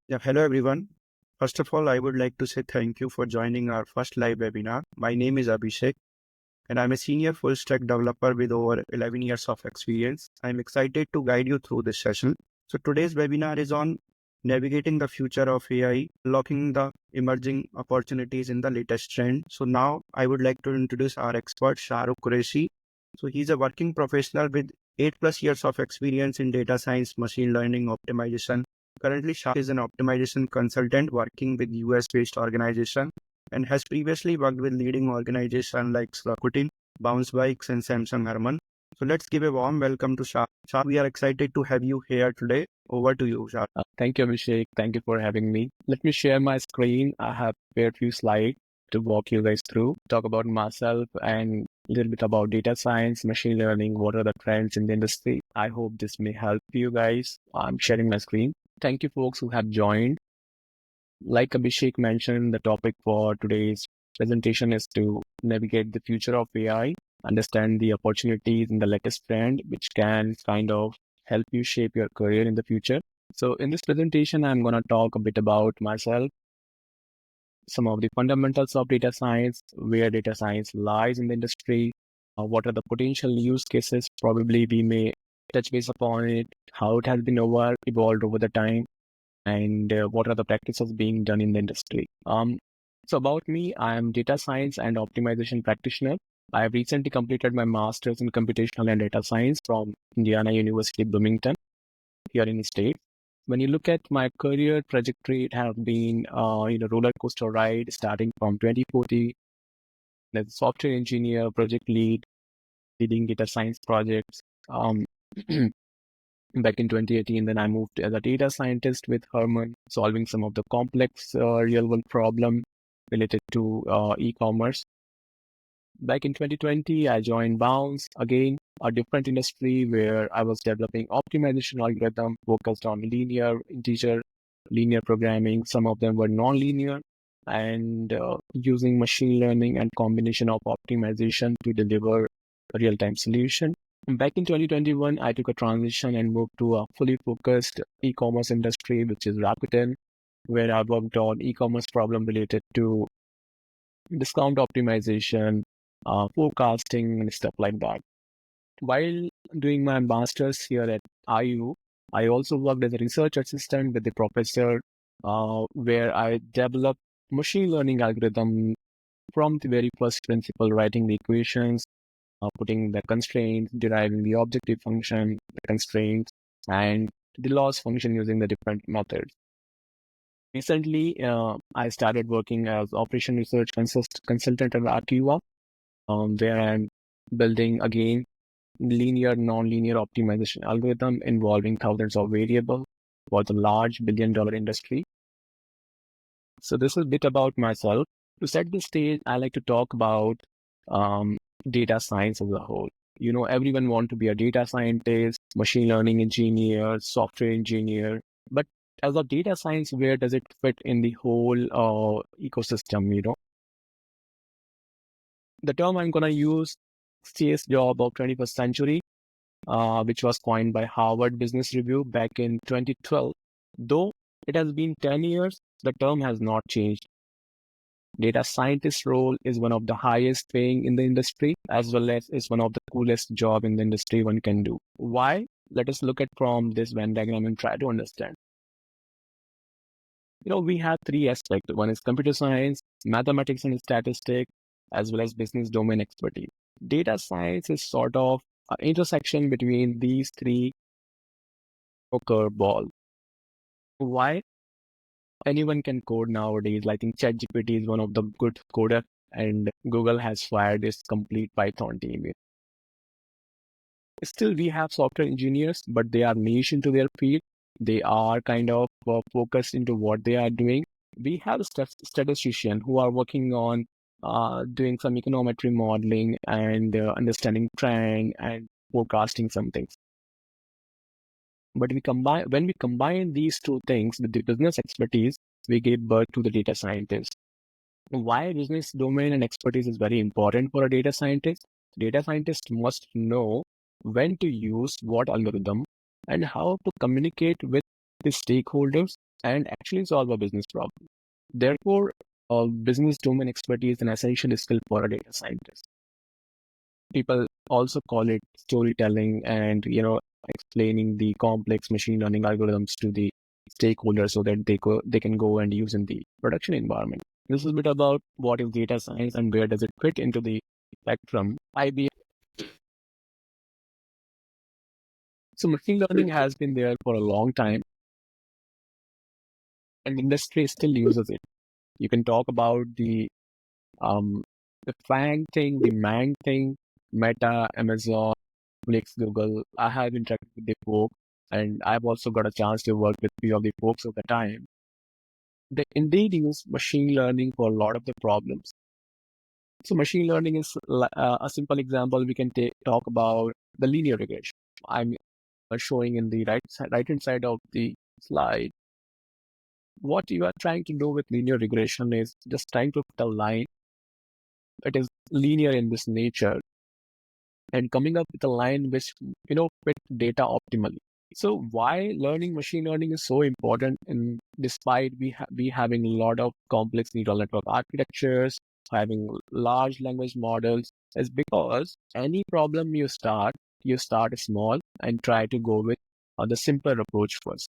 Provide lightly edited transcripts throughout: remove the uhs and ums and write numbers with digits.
Yeah, hello everyone. First of all, I would like to say thank you for joining our first live webinar. My name is Abhishek and I'm a senior full stack developer with over 11 years of experience. I'm excited to guide you through this session. So today's webinar is on navigating the future of AI, unlocking the emerging opportunities in the latest trend. So now I would like to introduce our expert, Shahrukh Quraishi. So he's a working professional with 8+ years of experience in data science, machine learning, optimization. Currently, Shah is an optimization consultant working with US-based organization and has previously worked with leading organizations like Rakuten, Bounce Bikes, and Samsung-Harman. So let's give a warm welcome to Shah. Shah, we are excited to have you here today. Over to you, Shah. Thank you, Abhishek. Thank you for having me. Let me share my screen. I have prepared a few slides to walk you guys through, talk about myself and a little bit about data science, machine learning, what are the trends in the industry. I hope this may help you guys. I'm sharing my screen. Thank you, folks who have joined. Like Abhishek mentioned, the topic for today's presentation is to navigate the future of AI, understand the opportunities in the latest trend, which can kind of help you shape your career in the future. So in this presentation, I'm going to talk a bit about myself, some of the fundamentals of data science, where data science lies in the industry, what are the potential use cases, probably we may touch base upon it, how it has been evolved over the time, and what are the practices being done in the industry. So about me, I am data science and optimization practitioner. I have recently completed my master's in computational and data science from Indiana University, Bloomington, here in the States. When you look at my career trajectory, it has been roller coaster ride starting from 2014 as a software engineer, project lead, leading data science projects. Um, Back in 2018, then I moved as a data scientist with Harman, solving some of the complex real-world problem related to e-commerce. Back in 2020, I joined Bounce, again, a different industry where I was developing optimization algorithm focused on linear, integer, linear programming. Some of them were non-linear and using machine learning and combination of optimization to deliver a real-time solution. Back in 2021, I took a transition and moved to a fully focused e-commerce industry, which is Rakuten, where I worked on e-commerce problem related to discount optimization, forecasting, and stuff like that. While doing my master's here at IU, I also worked as a research assistant with the professor, where I developed machine learning algorithm from the very first principle, writing the equations, putting the constraints, deriving the objective function, the constraints, and the loss function using the different methods. Recently, I started working as operation research consultant at Akiva, where I'm building again linear, non-linear optimization algorithm involving thousands of variables for the large billion-dollar industry. So this is a bit about myself. To set the stage, I like to talk about data science as a whole. You know, everyone wants to be a data scientist, machine learning engineer, software engineer, but as a data science, where does it fit in the whole ecosystem, you know? The term I'm going to use, CS job of 21st century, which was coined by Harvard Business Review back in 2012. Though it has been 10 years, the term has not changed. Data scientist role is one of the highest paying in the industry, as well as is one of the coolest job in the industry one can do. Why? Let us look at from this Venn diagram and try to understand. You know, we have three aspects. One is computer science, mathematics and statistics, as well as business domain expertise. Data science is sort of an intersection between these three curveball. Why? Anyone can code nowadays. I think ChatGPT is one of the good coder, and Google has fired its complete Python team. Still, we have software engineers, but they are niche into their field. They are kind of focused into what they are doing. We have statisticians who are working on doing some econometry modeling and understanding trend and forecasting some things. But when we combine these two things with the business expertise, we give birth to the data scientist. Why business domain and expertise is very important for a data scientist? Data scientist must know when to use what algorithm and how to communicate with the stakeholders and actually solve a business problem. Therefore, business domain expertise is an essential skill for a data scientist. People also call it storytelling and, explaining the complex machine learning algorithms to the stakeholders so that they can go and use in the production environment. This is a bit about what is data science and where does it fit into the spectrum. So machine learning has been there for a long time and industry still uses it. You can talk about um, the FANG thing, the MANG thing, Meta, Amazon, Netflix, Google. I have interacted with the folks, and I've also got a chance to work with few of the folks at the time. They indeed use machine learning for a lot of the problems. So machine learning is a simple example. We can talk about the linear regression. I'm showing in the right hand side of the slide. What you are trying to do with linear regression is just trying to put a line that is linear in this nature and coming up with a line which fit data optimally. So why learning machine learning is so important, and despite we having a lot of complex neural network architectures, having large language models, is because any problem you start small and try to go with the simpler approach first.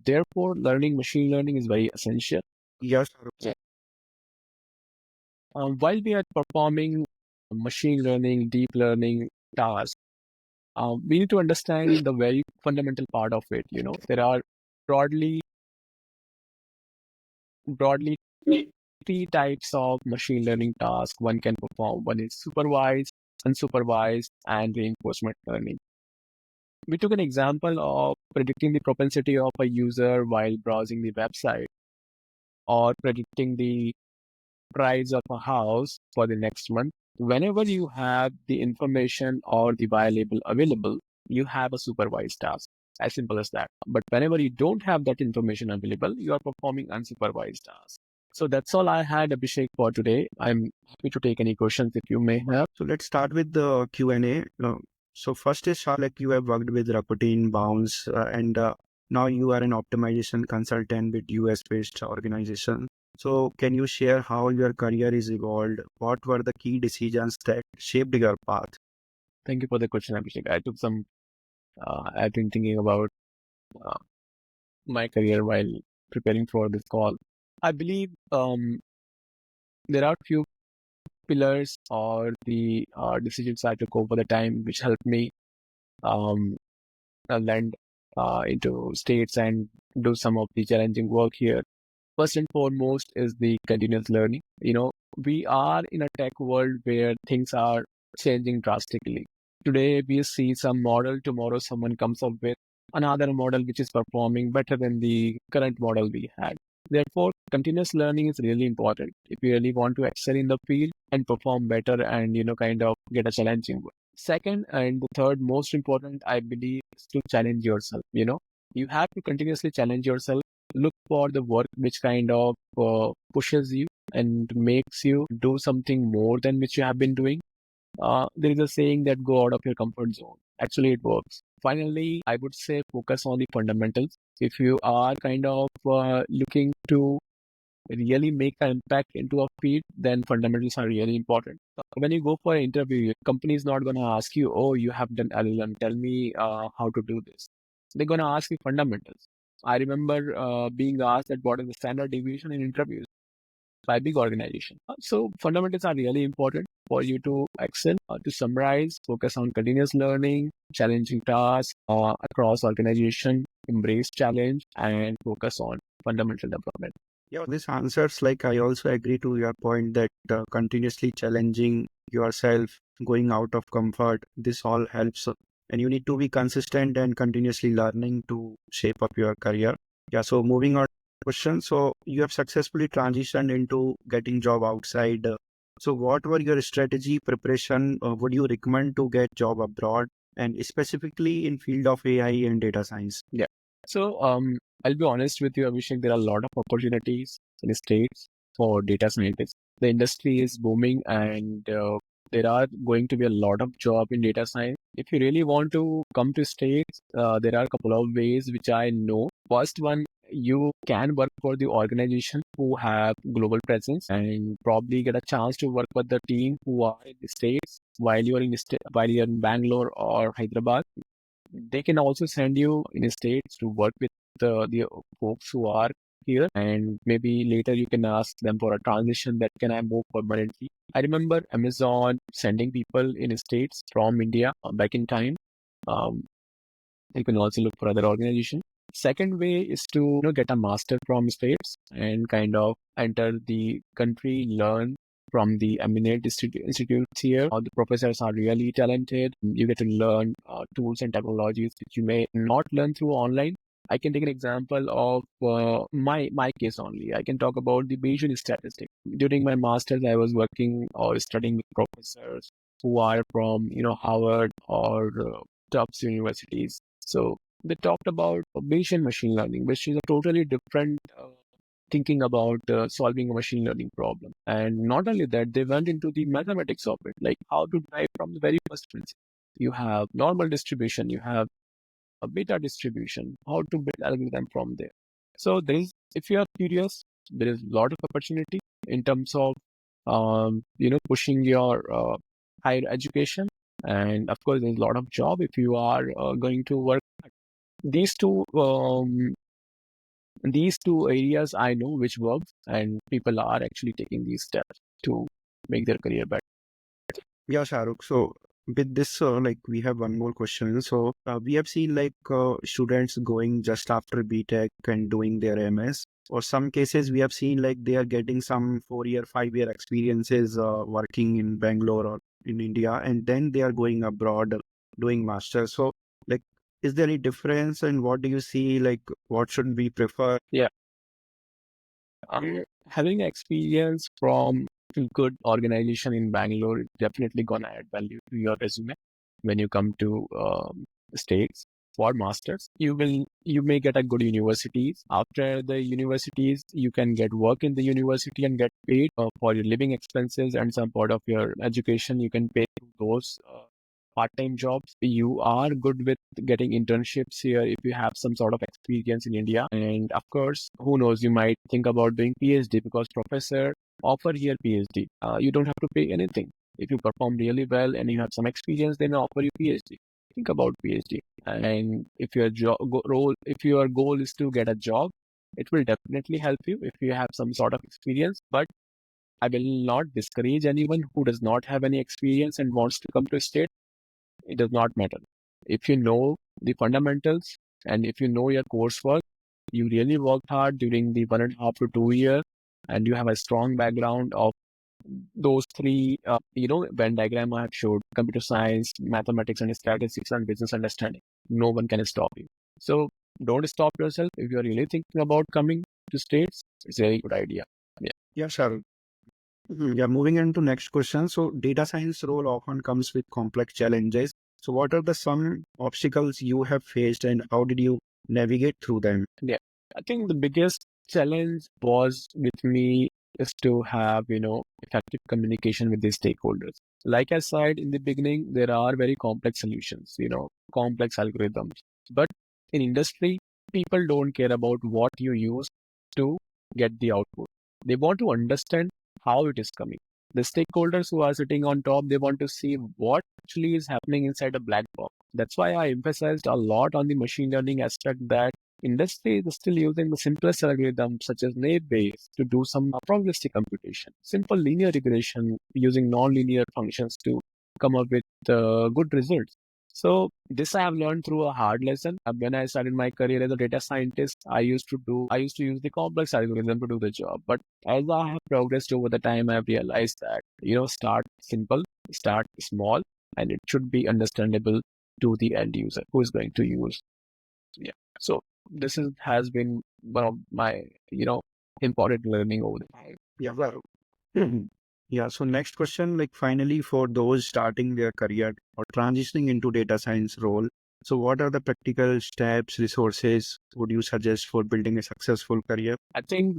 Therefore, learning machine learning is very essential. Yes, While we are performing machine learning, deep learning tasks, we need to understand the very fundamental part of it. There are broadly broadly three types of machine learning tasks one can perform. One is supervised, unsupervised, and reinforcement learning. We took an example of predicting the propensity of a user while browsing the website, or predicting the price of a house for the next month. Whenever you have the information or the variable available, you have a supervised task. As simple as that. But whenever you don't have that information available, you are performing unsupervised tasks. So that's all I had, Abhishek, for today. I'm happy to take any questions if you may have. so let's start with the Q&A. So first is Shah, like you have worked with Rakuten, Bounce, and now you are an optimization consultant with US-based organization. So can you share how your career is evolved? What were the key decisions that shaped your path? Thank you for the question, Abhishek. I've been thinking about uh, my career while preparing for this call. I believe there are few pillars or the decisions I took over the time which helped me um, land into states and do some of the challenging work here. First and foremost is the continuous learning. We are in a tech world where things are changing drastically. Today we see some model, tomorrow someone comes up with another model which is performing better than the current model we had. Therefore, continuous learning is really important if you really want to excel in the field and perform better and kind of get a challenging work. Second and the third most important, I believe, is to challenge yourself. You have to continuously challenge yourself. Look for the work which kind of pushes you and makes you do something more than which you have been doing. There is a saying that go out of your comfort zone. Actually, it works. Finally, I would say focus on the fundamentals. If you are kind of looking to really make an impact into a field, then fundamentals are really important. When you go for an interview, your company is not going to ask you, oh, you have done LLM, tell me how to do this. They're going to ask you fundamentals. I remember being asked that what is the standard deviation in interviews by big organization. So fundamentals are really important for you to excel. To summarize, focus on continuous learning, challenging tasks across organization, embrace challenge, and focus on fundamental development. Yeah, this answers, like I also agree to your point that continuously challenging yourself, going out of comfort, this all helps. And you need to be consistent and continuously learning to shape up your career. Yeah, so moving on to the question. So you have successfully transitioned into getting job outside. So what were your strategy preparation? Would you recommend to get job abroad and specifically in field of AI and data science? Yeah. So I'll be honest with you, Abhishek, there are a lot of opportunities in the States for data scientists. The industry is booming and there are going to be a lot of job in data science. If you really want to come to States, there are a couple of ways which I know. First one you can work for the organization who have global presence and probably get a chance to work with the team who are in the States while you're in Bangalore or Hyderabad. They can also send you in the States to work with the folks who are here, and maybe later you can ask them for a transition that can I move permanently. I remember Amazon sending people in the States from India back in time. Um, you can also look for other organizations. Second way is to get a master from States and kind of enter the country, learn from the eminent institutes here. The professors are really talented. You get to learn tools and technologies that you may not learn through online. I can take an example of my case only. I can talk about the Bayesian statistics. During my master's, I was working or studying with professors who are from Harvard or Tufts universities. So they talked about Bayesian machine learning, which is a totally different thinking about solving a machine learning problem. And not only that, they went into the mathematics of it, like how to derive from the very first principle. You have normal distribution, you have a beta distribution, how to build algorithm from there. So if you are curious, there is a lot of opportunity in terms of pushing your higher education, and of course there's a lot of job if you are going to work. These two areas I know which works, and people are actually taking these steps to make their career better. Yeah, Shahrukh. So with this, like we have one more question. So we have seen like students going just after BTech and doing their MS. Or some cases we have seen like they are getting some 4 year, 5 year experiences working in Bangalore or in India, and then they are going abroad doing masters. So like, is there any difference, and what do you see? Like, what should we prefer? Yeah. Having experience from a good organization in Bangalore is definitely gonna add value to your resume when you come to States for masters. You may get a good universities. After the universities, you can get work in the university and get paid for your living expenses, and some part of your education you can pay through those part-time jobs. You are good with getting internships here if you have some sort of experience in India. And of course, who knows, you might think about doing PhD because professor offer here PhD. You don't have to pay anything. If you perform really well and you have some experience, they may offer you PhD. Think about PhD. And if if your goal is to get a job, it will definitely help you if you have some sort of experience. But I will not discourage anyone who does not have any experience and wants to come to state. It does not matter. If you know the fundamentals and if you know your coursework, you really worked hard during the 1.5 to 2 years, and you have a strong background of those three, Venn diagram I have showed: computer science, mathematics and statistics, and business understanding. No one can stop you. So don't stop yourself. If you're really thinking about coming to States, it's a very good idea. Yeah. Yeah, Shahrukh. Yeah, moving into next question. So data science role often comes with complex challenges. So what are the some obstacles you have faced, and how did you navigate through them? Yeah. I think the biggest challenge was with me is to have, effective communication with the stakeholders. Like I said in the beginning, there are very complex solutions, complex algorithms. But in industry, people don't care about what you use to get the output. They want to understand how it is coming. The stakeholders who are sitting on top, they want to see what actually is happening inside a black box. That's why I emphasized a lot on the machine learning aspect, that industry is still using the simplest algorithms such as Bayes to do some probabilistic computation, simple linear regression using non-linear functions to come up with good results. So this I have learned through a hard lesson. When I started my career as a data scientist, I used to use the complex algorithm to do the job. But as I have progressed over the time, I have realized that, start simple, start small, and it should be understandable to the end user who is going to use. Yeah. So has been one of my, important learning over the time. Yeah, well. Yeah, so next question, like finally for those starting their career or transitioning into data science role. So what are the practical steps, resources would you suggest for building a successful career? I think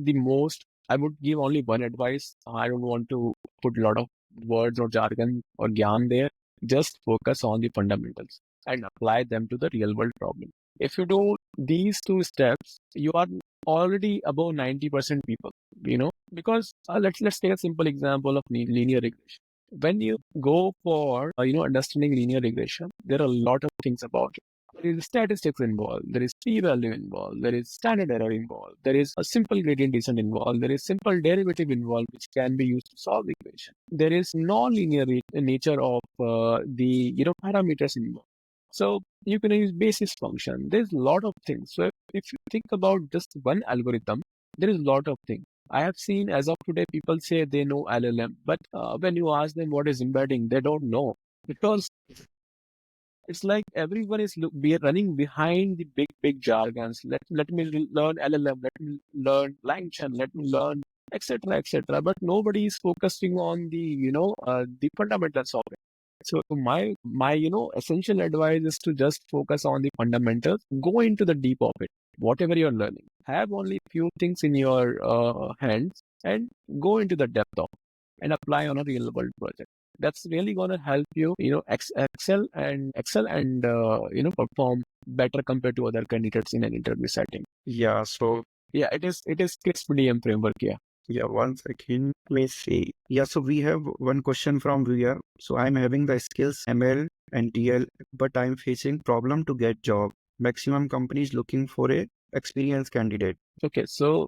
I would give only one advice. I don't want to put a lot of words or jargon or gyan there. Just focus on the fundamentals and apply them to the real world problem. If you do these two steps, you are already above 90% people, because let's take a simple example of linear regression. When you go for understanding linear regression, there are a lot of things about it. There is statistics involved, there is p-value involved, there is standard error involved, there is a simple gradient descent involved, there is simple derivative involved which can be used to solve the equation. There is non-linear nature of the parameters involved. So you can use basis function. There's a lot of things. So if you think about just one algorithm, there is a lot of things. I have seen as of today, people say they know LLM, but when you ask them what is embedding, they don't know, because it's like everyone is running behind the big jargons. Let me learn LLM, let me learn LangChain, let me learn etc etc. But nobody is focusing on the fundamentals of it. So my essential advice is to just focus on the fundamentals. Go into the deep of it. Whatever you're learning, have only few things in your hands and go into the depth of and apply on a real world project. That's really going to help you, excel and perform better compared to other candidates in an interview setting. Yeah, so Yeah, it is crisp DM framework. yeah, one second. Let me see. Yeah, so we have one question from viewer. So I'm having the skills ML and TL, but I'm facing problem to get job. Maximum companies looking for a experienced candidate. Okay, so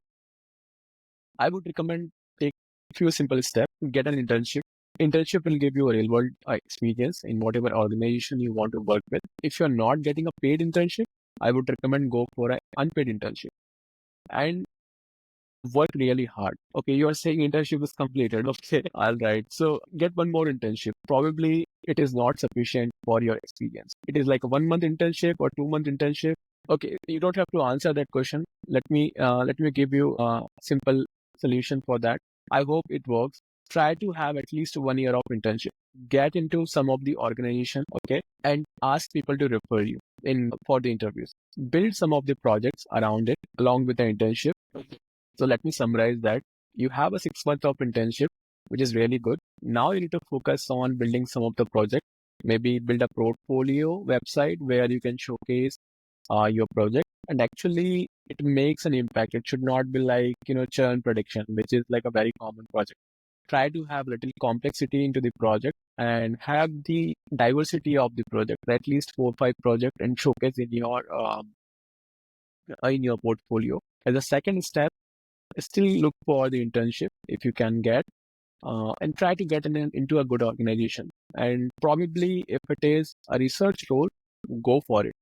I would recommend take few simple steps. Get an internship. Internship will give you a real world experience in whatever organization you want to work with. If you're not getting a paid internship, I would recommend go for an unpaid internship and work really hard. Okay, you are saying internship is completed. Okay, all right. So get one more internship. Probably it is not sufficient for your experience. It is like a 1 month internship or 2 month internship. Okay, you don't have to answer that question. Let me give you a simple solution for that. I hope it works. Try to have at least 1 year of internship. Get into some of the organization, okay, and ask people to refer you in for the interviews. Build some of the projects around it along with the internship. So let me summarize that. You have a 6 month of internship, which is really good. Now you need to focus on building some of the project. Maybe build a portfolio website where you can showcase your project, and actually it makes an impact. It should not be like churn prediction, which is like a very common project. Try to have little complexity into the project and have the diversity of the project, at least 4 or 5 projects, and showcase in your portfolio. As a second step, still look for the internship if you can get, and try to get into a good organization. And probably if it is a research role, go for it,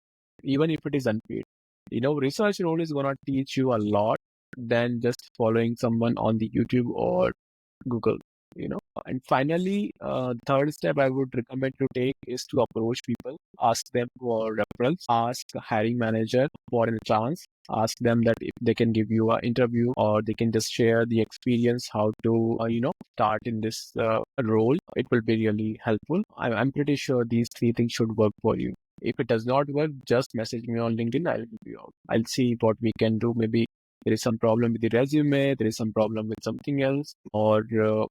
even if it is unpaid. Research role is going to teach you a lot than just following someone on the YouTube or Google. And finally, third step I would recommend to take is to approach people, ask them for referrals, ask a hiring manager for a chance, ask them that if they can give you an interview or they can just share the experience how to start in this role. It will be really helpful. I'm pretty sure these 3 things should work for you. If it does not work, just message me on LinkedIn. I'll help you out. I'll see what we can do. Maybe there is some problem with the resume, there is some problem with something else, or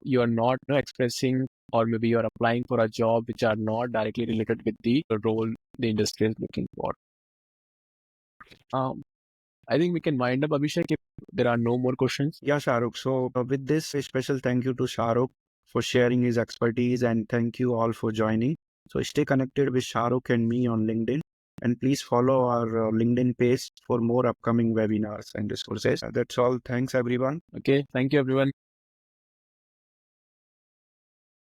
you are not expressing, or maybe you are applying for a job which are not directly related with the role the industry is looking for. I think we can wind up, Abhishek, if there are no more questions. Yeah, Shahrukh. So with this, a special thank you to Shahrukh for sharing his expertise, and thank you all for joining. So stay connected with Shahrukh and me on LinkedIn, and please follow our LinkedIn page for more upcoming webinars and resources. That's all. Thanks, everyone. Okay, thank you, everyone.